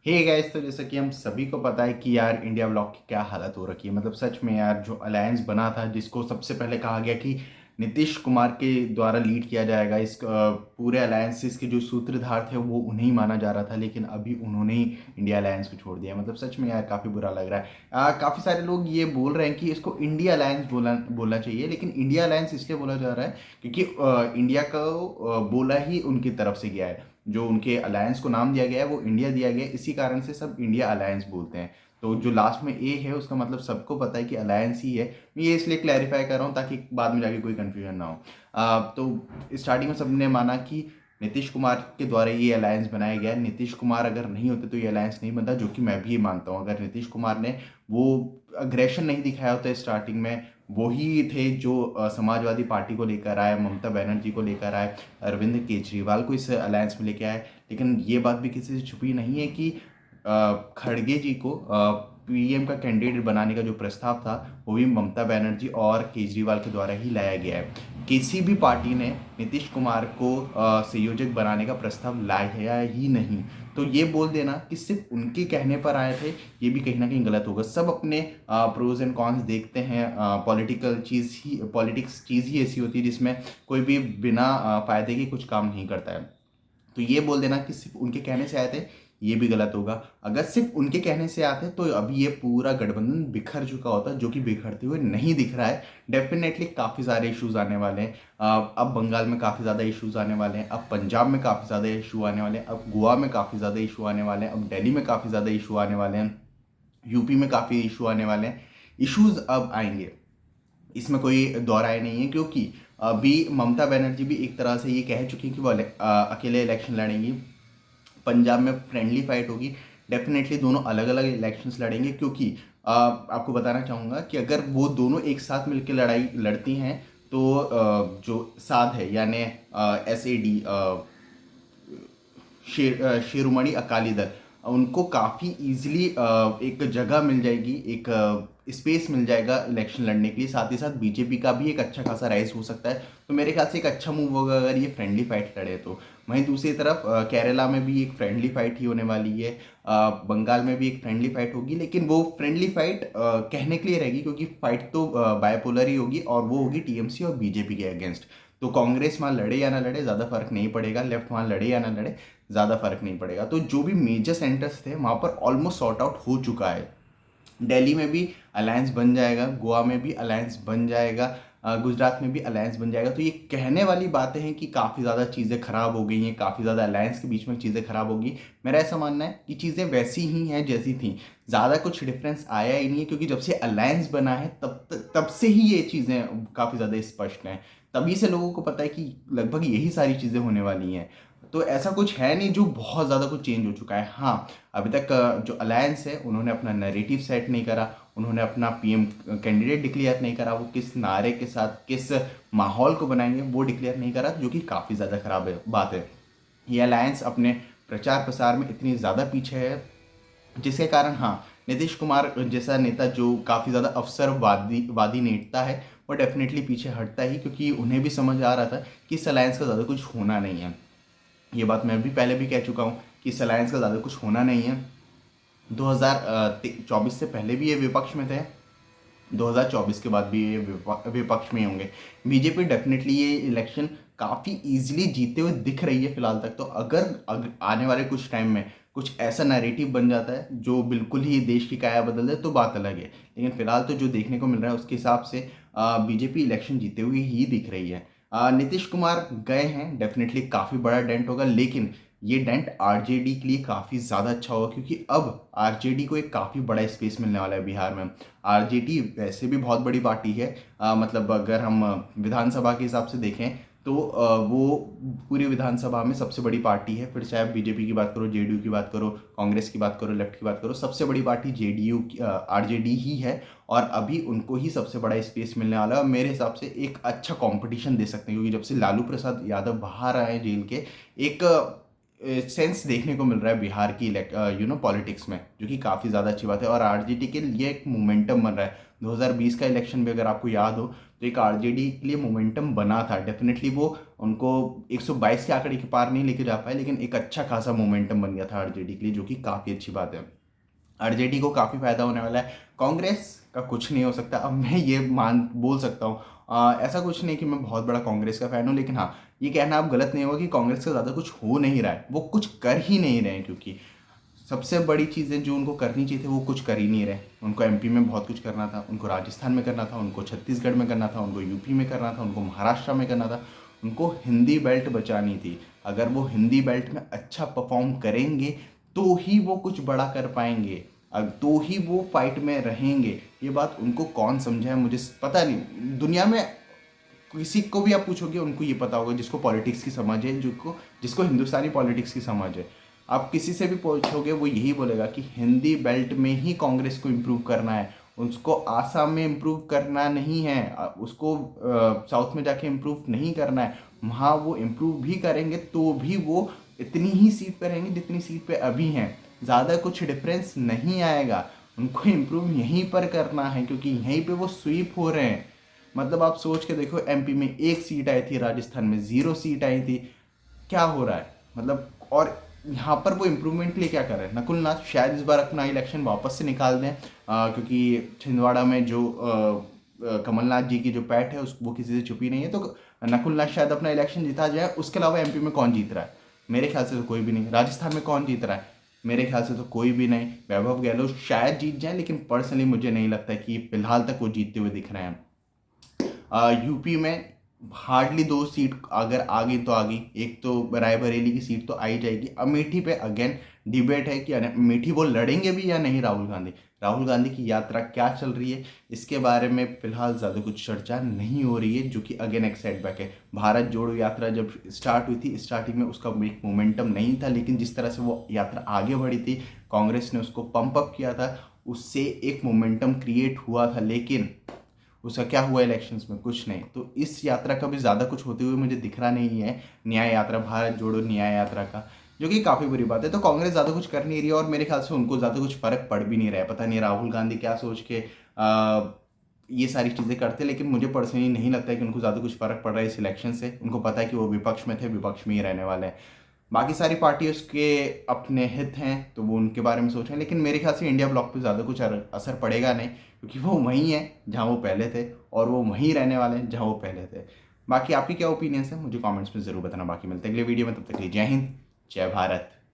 Hey guys, तो जैसा कि हम सभी को पता है कि यार इंडिया ब्लॉक की क्या हालत हो रखी है। मतलब सच में यार, जो अलायंस बना था, जिसको सबसे पहले कहा गया कि नीतीश कुमार के द्वारा लीड किया जाएगा, इस पूरे अलायंसेस के जो सूत्रधार थे वो उन्हें ही माना जा रहा था, लेकिन अभी उन्होंने ही इंडिया अलायंस को छोड़ दिया। मतलब सच में यार काफ़ी बुरा लग रहा है। काफ़ी सारे लोग ये बोल रहे हैं कि इसको इंडिया अलायंस बोलना चाहिए, लेकिन इंडिया अलायंस इसलिए बोला जा रहा है क्योंकि इंडिया को बोला ही उनकी तरफ से गया है। जो उनके अलायंस को नाम दिया गया है वो इंडिया दिया गया है, इसी कारण से सब इंडिया अलायंस बोलते हैं। तो जो लास्ट में ए है उसका मतलब सबको पता है कि अलायंस ही है। मैं ये इसलिए क्लैरिफाई कर रहा हूँ ताकि बाद में जाके कोई कंफ्यूजन ना हो। तो स्टार्टिंग में सबने माना कि नीतीश कुमार के द्वारा ये अलायंस बनाया गया है। नीतीश कुमार अगर नहीं होते तो ये अलायंस नहीं बनता, जो कि मैं भी ये मानता हूँ। अगर नीतीश कुमार ने वो अग्रेशन नहीं दिखाया होता स्टार्टिंग में, वही थे जो समाजवादी पार्टी को लेकर आए, ममता बनर्जी को लेकर आए, अरविंद केजरीवाल को इस अलायंस में लेके आए। लेकिन ये बात भी किसी से छुपी नहीं है कि खड़गे जी को पीएम का कैंडिडेट बनाने का जो प्रस्ताव था वो भी ममता बनर्जी और केजरीवाल के द्वारा ही लाया गया है। किसी भी पार्टी ने नीतीश कुमार को संयोजक बनाने का प्रस्ताव लाया ही नहीं। तो ये बोल देना कि सिर्फ उनके कहने पर आए थे, ये भी कहीं ना कहीं गलत होगा। सब अपने प्रोज एंड कॉन्स देखते हैं। पॉलिटिक्स चीज़ ही ऐसी होती है जिसमें कोई भी बिना फायदे के कुछ काम नहीं करता है। तो ये बोल देना कि सिर्फ उनके कहने से आए थे, ये भी गलत होगा। अगर सिर्फ उनके कहने से आते तो अभी ये पूरा गठबंधन बिखर चुका होता, जो कि बिखरते हुए नहीं दिख रहा है। डेफिनेटली काफ़ी सारे इश्यूज आने वाले हैं। अब बंगाल में काफ़ी ज़्यादा इश्यूज आने वाले हैं, अब पंजाब में काफ़ी ज़्यादा इशू आने वाले हैं, अब गोवा में काफ़ी ज़्यादा इशू आने वाले हैं, अब दिल्ली में काफ़ी ज़्यादा इशू आने वाले हैं, यूपी में काफ़ी इशू आने वाले हैं। इश्यूज अब आएंगे, इसमें कोई दो राय नहीं है, क्योंकि अभी ममता बनर्जी भी एक तरह से ये कह चुकी हैं कि वो अकेले इलेक्शन लड़ेंगी। पंजाब में फ्रेंडली फाइट होगी। डेफिनेटली दोनों अलग अलग इलेक्शंस लड़ेंगे, क्योंकि आपको बताना चाहूँगा कि अगर वो दोनों एक साथ मिलकर लड़ाई लड़ती हैं तो जो साध है, यानी SAD, शिरोमणि अकाली दल, उनको काफ़ी इजीली एक जगह मिल जाएगी, एक स्पेस मिल जाएगा इलेक्शन लड़ने के लिए। साथ ही साथ बीजेपी का भी एक अच्छा खासा राइज हो सकता है। तो मेरे ख्याल से एक अच्छा मूव होगा अगर ये फ्रेंडली फाइट लड़े तो। वहीं दूसरी तरफ केरला में भी एक फ्रेंडली फाइट ही होने वाली है। बंगाल में भी एक फ्रेंडली फाइट होगी, लेकिन वो फ्रेंडली फाइट कहने के लिए रहेगी, क्योंकि फाइट तो बायपोलर ही होगी, और वो होगी टीएमसी और बीजेपी के अगेंस्ट। तो कांग्रेस वहाँ लड़े या ना लड़े ज़्यादा फर्क नहीं पड़ेगा, लेफ्ट वहाँ लड़े या ना लड़े ज़्यादा फर्क नहीं पड़ेगा। तो जो भी मेजर सेंटर्स थे वहाँ पर ऑलमोस्ट सॉर्ट आउट हो चुका है। दिल्ली में भी अलायंस बन जाएगा, गोवा में भी अलायंस बन जाएगा, गुजरात में भी अलायंस बन जाएगा। तो ये कहने वाली बातें हैं कि काफ़ी ज़्यादा चीज़ें खराब हो गई हैं, काफ़ी ज़्यादा अलायंस के बीच में चीज़ें खराब होगी। मेरा ऐसा मानना है कि चीज़ें वैसी ही हैं जैसी थी, ज़्यादा कुछ डिफरेंस आया ही नहीं है, क्योंकि जब से अलायंस बना है तब से ही ये चीज़ें काफ़ी ज़्यादा स्पष्ट हैं। तभी से लोगों को पता है कि लगभग यही सारी चीज़ें होने वाली हैं। तो ऐसा कुछ है नहीं जो बहुत ज़्यादा कुछ चेंज हो चुका है। हाँ, अभी तक जो अलायंस है उन्होंने अपना नैरेटिव सेट नहीं करा, उन्होंने अपना पीएम कैंडिडेट डिक्लेयर नहीं करा, वो किस नारे के साथ किस माहौल को बनाएंगे वो डिक्लेयर नहीं करा, जो कि काफ़ी ज़्यादा खराब बात है। ये अलायंस अपने प्रचार प्रसार में इतनी ज़्यादा पीछे है, जिसके कारण हाँ, नीतीश कुमार जैसा नेता जो काफ़ी ज़्यादा अवसरवादी वादी नेता है, वो डेफिनेटली पीछे हटता ही, क्योंकि उन्हें भी समझ आ रहा था कि इस अलायंस का ज़्यादा कुछ होना नहीं है। ये बात मैं भी पहले भी कह चुका हूँ कि इस अलायंस का ज़्यादा कुछ होना नहीं है। 2024 से पहले भी ये विपक्ष में थे, 2024 के बाद भी ये विपक्ष में ही होंगे। बीजेपी डेफिनेटली ये इलेक्शन काफ़ी इजीली जीते हुए दिख रही है फिलहाल तक। तो अगर आने वाले कुछ टाइम में कुछ ऐसा नैरेटिव बन जाता है जो बिल्कुल ही देश की काया बदल दे तो बात अलग है, लेकिन फिलहाल तो जो देखने को मिल रहा है उसके हिसाब से बीजेपी इलेक्शन जीते हुए ही दिख रही है। नीतीश कुमार गए हैं, डेफिनेटली काफ़ी बड़ा डेंट होगा, लेकिन ये डेंट आरजेडी के लिए काफ़ी ज़्यादा अच्छा होगा, क्योंकि अब आरजेडी को एक काफ़ी बड़ा स्पेस मिलने वाला है बिहार में। आरजेडी वैसे भी बहुत बड़ी पार्टी है। मतलब अगर हम विधानसभा के हिसाब से देखें तो वो पूरी विधानसभा में सबसे बड़ी पार्टी है। फिर चाहे आप बीजेपी की बात करो, जेडीयू की बात करो, कांग्रेस की बात करो, लेफ्ट की बात करो, सबसे बड़ी पार्टी जेडीयू आरजेडी ही है। और अभी उनको ही सबसे बड़ा स्पेस मिलने वाला है, और मेरे हिसाब से एक अच्छा कंपटीशन दे सकते हैं, क्योंकि जब से लालू प्रसाद यादव बाहर आए जेल के, एक सेंस देखने को मिल रहा है बिहार की पॉलिटिक्स में, जो कि काफ़ी ज़्यादा अच्छी बात है। और आरजेडी के लिए एक मोमेंटम बन रहा है। 2020 का इलेक्शन भी अगर आपको याद हो, तो तो एक आरजेडी के लिए मोमेंटम बना था। डेफिनेटली वो उनको 122 के आंकड़े के पार नहीं लेके जा पाए, लेकिन एक अच्छा खासा मोमेंटम बन गया था आरजेडी के लिए, जो कि काफ़ी अच्छी बात है। आरजेडी को काफ़ी फायदा होने वाला है। कांग्रेस का कुछ नहीं हो सकता। अब मैं ये बोल सकता हूँ, ऐसा कुछ नहीं कि मैं बहुत बड़ा कांग्रेस का फैन हूँ, लेकिन हाँ, ये कहना आप गलत नहीं होगा कि कांग्रेस का ज़्यादा कुछ हो नहीं रहा है। वो कुछ कर ही नहीं रहे हैं, क्योंकि सबसे बड़ी चीज़ें जो उनको करनी चाहिए थी वो कुछ कर ही नहीं रहे। उनको एमपी में बहुत कुछ करना था, उनको राजस्थान में करना था, उनको छत्तीसगढ़ में करना था, उनको यूपी में करना था, उनको महाराष्ट्र में करना था, उनको हिंदी बेल्ट बचानी थी। अगर वो हिंदी बेल्ट में अच्छा परफॉर्म करेंगे तो ही वो कुछ बड़ा कर पाएंगे, तो ही वो फाइट में रहेंगे। ये बात उनको कौन समझाए मुझे पता नहीं। दुनिया में किसी को भी आप पूछोगे उनको ये पता होगा, जिसको पॉलिटिक्स की समझ है, जिसको जिसको हिंदुस्तानी पॉलिटिक्स की समझ है। आप किसी से भी पूछोगे वो यही बोलेगा कि हिंदी बेल्ट में ही कांग्रेस को इम्प्रूव करना है, उसको आसाम में इम्प्रूव करना नहीं है, उसको साउथ में जाके इम्प्रूव नहीं करना है। वहाँ वो इम्प्रूव भी करेंगे तो भी वो इतनी ही सीट पर रहेंगे जितनी सीट पे अभी हैं। ज़्यादा कुछ डिफरेंस नहीं आएगा। उनको इम्प्रूव यहीं पर करना है, क्योंकि यहीं पे वो स्वीप हो रहे हैं। मतलब आप सोच के देखो, एमपी में 1 सीट आई थी, राजस्थान में 0 सीट आई थी। क्या हो रहा है मतलब? और यहाँ पर वो इम्प्रूवमेंट के लिए क्या कर रहे हैं? नकुल नाथ शायद इस बार अपना इलेक्शन वापस से निकाल दें, क्योंकि छिंदवाड़ा में जो कमलनाथ जी की जो पैठ है उस वो किसी से छुपी नहीं है। तो नकुल नाथ शायद अपना इलेक्शन जीता जाए। उसके अलावा एमपी में कौन जीत रहा है? मेरे ख्याल से तो कोई भी नहीं। राजस्थान में कौन जीत रहा है? मेरे ख्याल से तो कोई भी नहीं। वैभव गहलोत शायद जीत जाए, लेकिन पर्सनली मुझे नहीं लगता कि फिलहाल तक वो जीतते हुए दिख रहे हैं। यूपी में हार्डली 2 सीट अगर आ गई तो आ गई। एक तो रायबरेली की सीट तो आ ही जाएगी। अमेठी पे अगेन डिबेट है कि अमेठी वो लड़ेंगे भी या नहीं। राहुल गांधी की यात्रा क्या चल रही है, इसके बारे में फिलहाल ज़्यादा कुछ चर्चा नहीं हो रही है, जो कि अगेन एक सेटबैक है। भारत जोड़ो यात्रा जब स्टार्ट हुई थी, स्टार्टिंग में उसका एक मोमेंटम नहीं था, लेकिन जिस तरह से वो यात्रा आगे बढ़ी थी, कांग्रेस ने उसको पंप अप किया था, उससे एक मोमेंटम क्रिएट हुआ था। लेकिन उसका क्या हुआ इलेक्शंस में? कुछ नहीं। तो इस यात्रा का भी ज़्यादा कुछ होते हुए मुझे दिख रहा नहीं है, न्याय यात्रा, भारत जोड़ो न्याय यात्रा का, जो कि काफ़ी बुरी बात है। तो कांग्रेस ज़्यादा कुछ कर नहीं रही है, और मेरे ख्याल से उनको ज़्यादा कुछ फ़र्क पड़ भी नहीं रहा है। पता नहीं राहुल गांधी क्या सोच के ये सारी चीज़ें करते, लेकिन मुझे पर्सनली नहीं लगता है कि उनको ज़्यादा कुछ फ़र्क पड़ रहा है इस इलेक्शन से। उनको पता है कि वो विपक्ष में थे, विपक्ष में ही रहने वाले हैं। बाकी सारी पार्टी उसके अपने हित हैं, तो वो उनके बारे में सोच रहे हैं, लेकिन मेरे ख्याल से इंडिया ब्लॉक पे ज़्यादा कुछ असर पड़ेगा नहीं, क्योंकि वो वहीं हैं जहाँ वो पहले थे, और वो वहीं रहने वाले हैं जहाँ वो पहले थे। बाकी आपकी क्या ओपिनियंस है मुझे कमेंट्स में ज़रूर बताना। बाकी मिलते हैं अगले वीडियो में, तब तक के लिए जय हिंद, जय भारत।